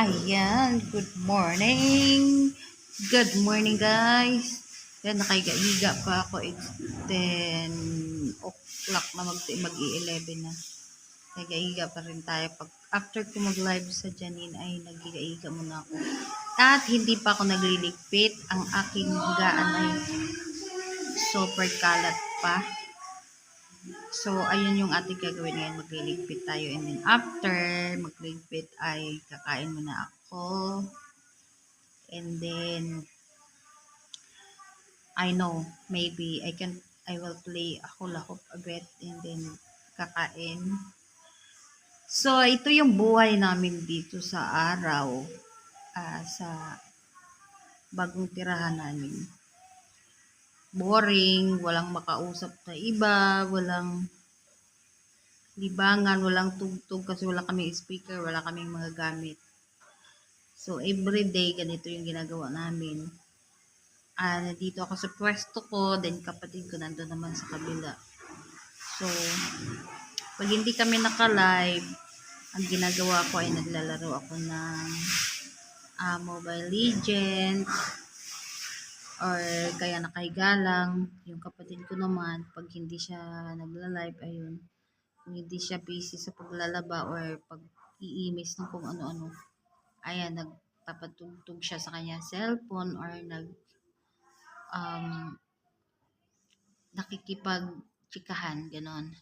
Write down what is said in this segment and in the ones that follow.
Ayan, good morning. Good morning, guys. Yan, nakaiga-higa pa ako. It's 10 o'clock na mag-11 na. Nagaiga pa rin tayo. Pag after ko mag-live sa Janine ay nagiga-iga muna ako. At hindi pa ako nagliligpit. Ang aking higaan ay super kalat pa. So, ayun yung ating gagawin ngayon. Magliligpit tayo. And then after magliligpit ay kakain muna ako. And then I know maybe I will play a hula hoop a bit and then kakain. So, ito yung buhay namin dito sa araw. Sa bagong tirahan namin. Boring, walang makausap na iba, walang libangan, walang tugtog kasi wala kaming speaker, wala kaming mga gamit. So, everyday ganito yung ginagawa namin. Nandito ako sa pwesto ko, then kapatid ko nandun naman sa kabila. So, pag hindi kami naka-live, ang ginagawa ko ay naglalaro ako ng Mobile Legends or kaya nakahiga lang. Yung kapatid ko naman, pag hindi siya nagla-live, ayun, kung hindi siya busy sa paglalaba or pag-iimis ng kung ano-ano, ayan, nagpapatugtog siya sa kanya cellphone or nakikipag-chikahan, ganon.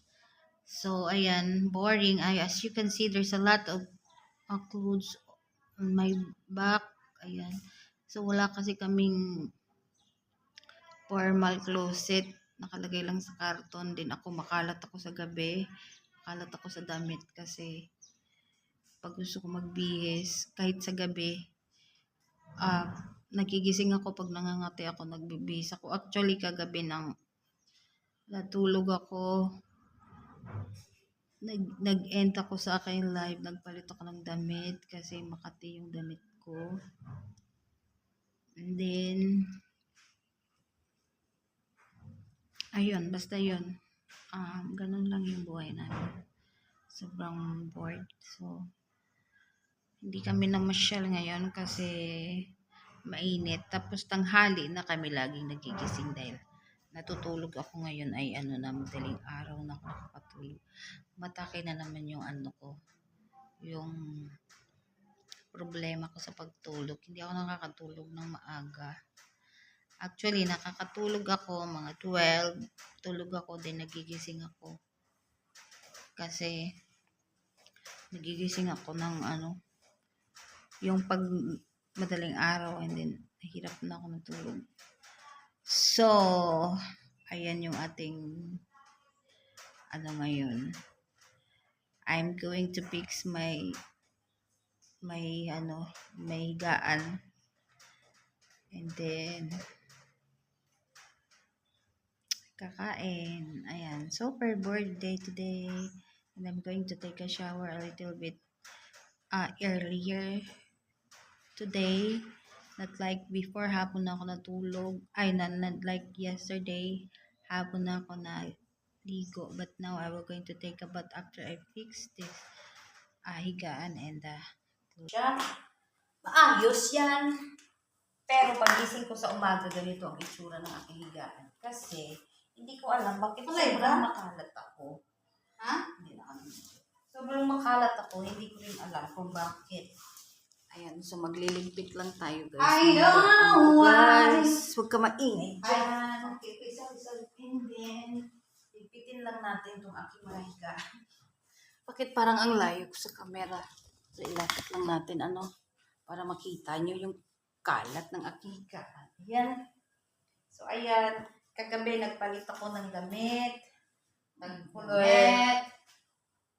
So, ayan, boring. As you can see, there's a lot of clothes on my back. Ayan. So, wala kasi kaming formal closet. Nakalagay lang sa karton. Din ako, makalat ako sa gabi. Makalat ako sa damit kasi pag gusto ko magbihis, kahit sa gabi, nagigising ako pag nangangati ako, nagbibihis ako. Actually, kagabi nang natulog ako, nag-end ako sa aking live, nagpalit ako ng damit kasi makati yung damit ko. And then, ayun, basta yun. Ganun lang yung buhay namin. Sobrang bored. So, hindi kami namasyal ngayon kasi mainit. Tapos tanghali na kami laging nagigising dahil natutulog ako ngayon ay madaling araw na ako nakakatulog. Matake na naman yung ko, yung problema ko sa pagtulog. Hindi ako nakakatulog ng maaga. Actually, nakakatulog ako mga 12. Tulog ako, din nagigising ako. Kasi, nagigising ako ng yung pag madaling araw and then, nahirap na ako natulog. So, ayan yung ating ngayon. I'm going to fix my higaan. And then, kakain. Ayan. Super bored day today. And I'm going to take a shower a little bit earlier today. Not like before, hapon na ako natulog. Not like yesterday, hapon na ako naligo. But now, I will going to take a bath after I fix this higaan and maayos yan. Pero pagising ko sa umaga, ganito ang itsura ng aking higaan. Kasi, hindi ko alam bakit sobrang makalat ako. Hindi na alam. Sobrang makalat ako, hindi ko rin alam kung bakit. Ayan, so magliligpit lang tayo, guys. I know guys, huwag ka maingay dyan. Okay, sorry. And then, ligpitin lang natin itong aking mga higaan. Bakit parang ang layo ko sa camera? So, ilapit lang natin, para makita nyo yung kalat ng aking higaan. Ayan. So, ayan. Kagabi, nagpalit ako ng damit.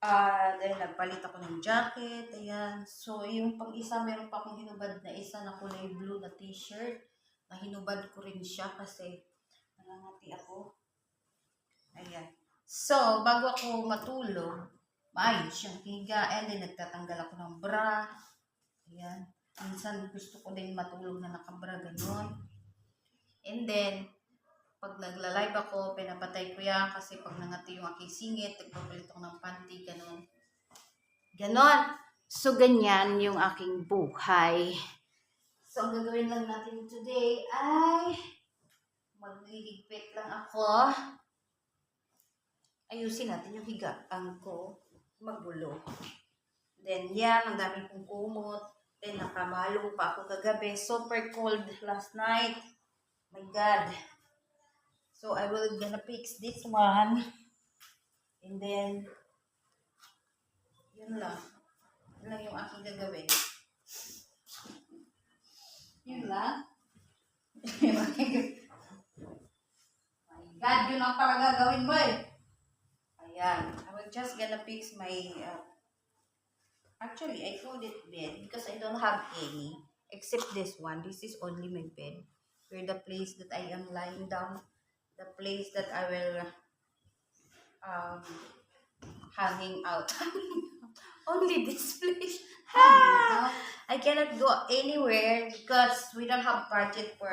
Dahil nagpalit ako ng jacket. Ayan. So, yung pang-isa, meron pa akong hinubad na isa na kulay blue na t-shirt. Na hinubad ko rin siya kasi nangangati ako. Ayan. So, bago ako matulog, maayos yung higaan. Then, nagtatanggal ako ng bra. Ayan. Minsan, gusto ko din matulog na nakabra, gano'n. And then, pag nagla-live ako, pinapatay ko yan kasi pag nangati yung aking singit, nagpapalit ako ng panty, gano'n. Ganon. So, ganyan yung aking buhay. So, ang gagawin lang natin today ay magliligpit lang ako. Ayusin natin yung higaan ko. Magulo. Then, yan. Ang dami kong kumot. Then, nakamalo pa ako kagabi. Super cold last night. My God. So, I will gonna fix this one. And then, yun lang. Yun lang yung aking gagawin. Yun lang. My God, yun ang pala gagawin mo eh. Ayan. I will just gonna fix my... actually, I called it bed because I don't have any. Except this one. This is only my bed. Where the place that I am lying down. The place that I will... hanging out. Only this place. I cannot go anywhere because we don't have budget for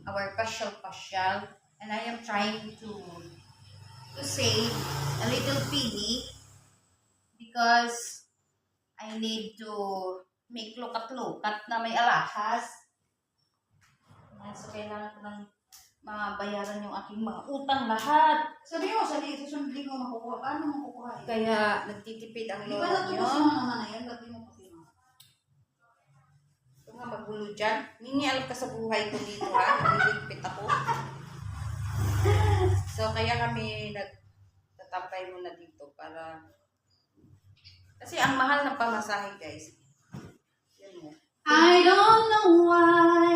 our pasyal. And I am trying to save a little penny because I need to make lukat-lukat na may alahas. So, kailangan ko ng mabayaran yung aking mga utang lahat. Sabi mo, susunod mo makukuha. Paano makukuha? Kaya, nagtitipid ang Di ba lolo nyo. natubos mo naman na yan? Ba't di mo pa kinuha? Ito nga, magulo dyan. Ninialap ka sa buhay ko dito, ha? Naliligpit ako. So, kaya kami nagtatapay muna dito para... Kasi ang mahal ng pamasahe, guys. Yan mo. I don't know why.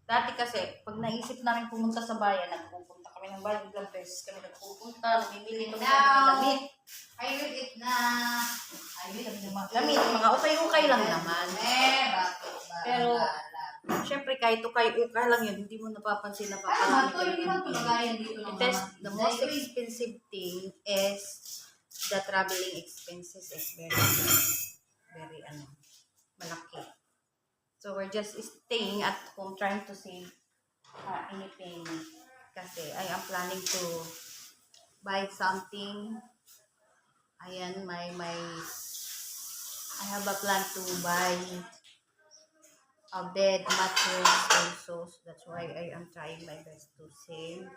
Dati kasi, pag naisip namin pumunta sa bayan, nagpupunta kami ng bayan, ilang beses kami nagpupunta, namimili kami ng mga damit. I will eat na. I will eat na. Damit, mga ukay-ukay lang naman. Bakit ba? Pero, syempre, kahit ukay-ukay lang yun, hindi mo napapansin na Tama, papalamig to, hindi man tulagayan dito ng the most expensive thing is the traveling expenses is very malaki. So, we're just staying at home trying to save anything. Kasi I am planning to buy something. Ayan, I have a plan to buy a bed, mattress also. So that's why I am trying my best to save.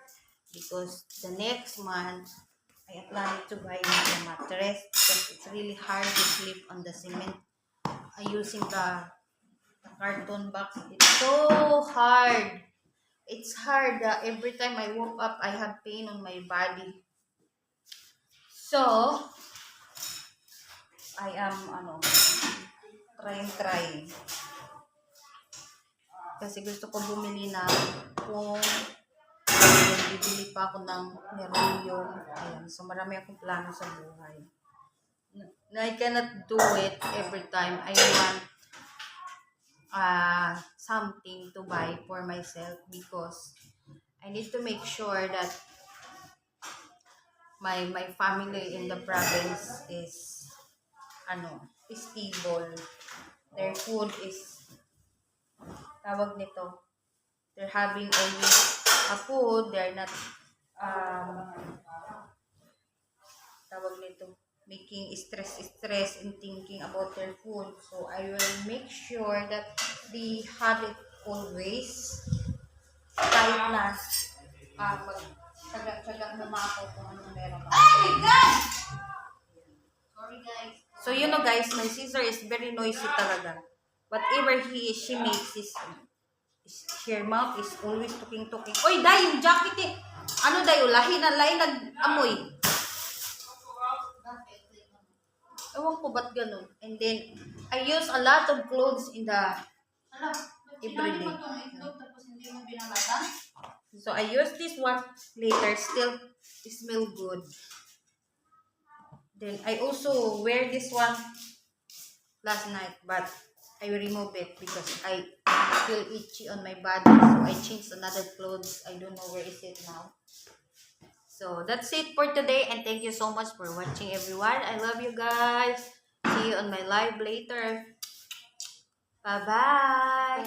Because the next month, I am planning to buy a mattress because it's really hard to sleep on the cement. Using the carton box. It's so hard. It's hard. Every time I woke up, I have pain on my body. So, I am, trying. Kasi gusto ko bumili na kung bibili pa ako ng merilyo. Ayan. So, marami akong plano sa buhay. I cannot do it every time. I want something to buy for myself because I need to make sure that my family in the province is stable. Their food is tawag nito. They're having always a food. They're not tawag nito. Making stress and thinking about their food. So, I will make sure that they have it always. Kahit na mag-tsaga naman ako kung anong meron ako. Oh my God! Sorry, guys. So, guys, my sister is very noisy talaga. Whatever she makes is her mouth is always talking. Oy, Day, yung jacket eh. Day, lahi nag-amoy. Ewan ko ba't ganun. And then, I use a lot of clothes in the everyday. So, I use this one later. Still, it smells good. Then, I also wear this one last night. But, I remove it because I feel itchy on my body. So, I changed another clothes. I don't know where is it now. So, that's it for today. And thank you so much for watching, everyone. I love you guys. See you on my live later. Bye-bye.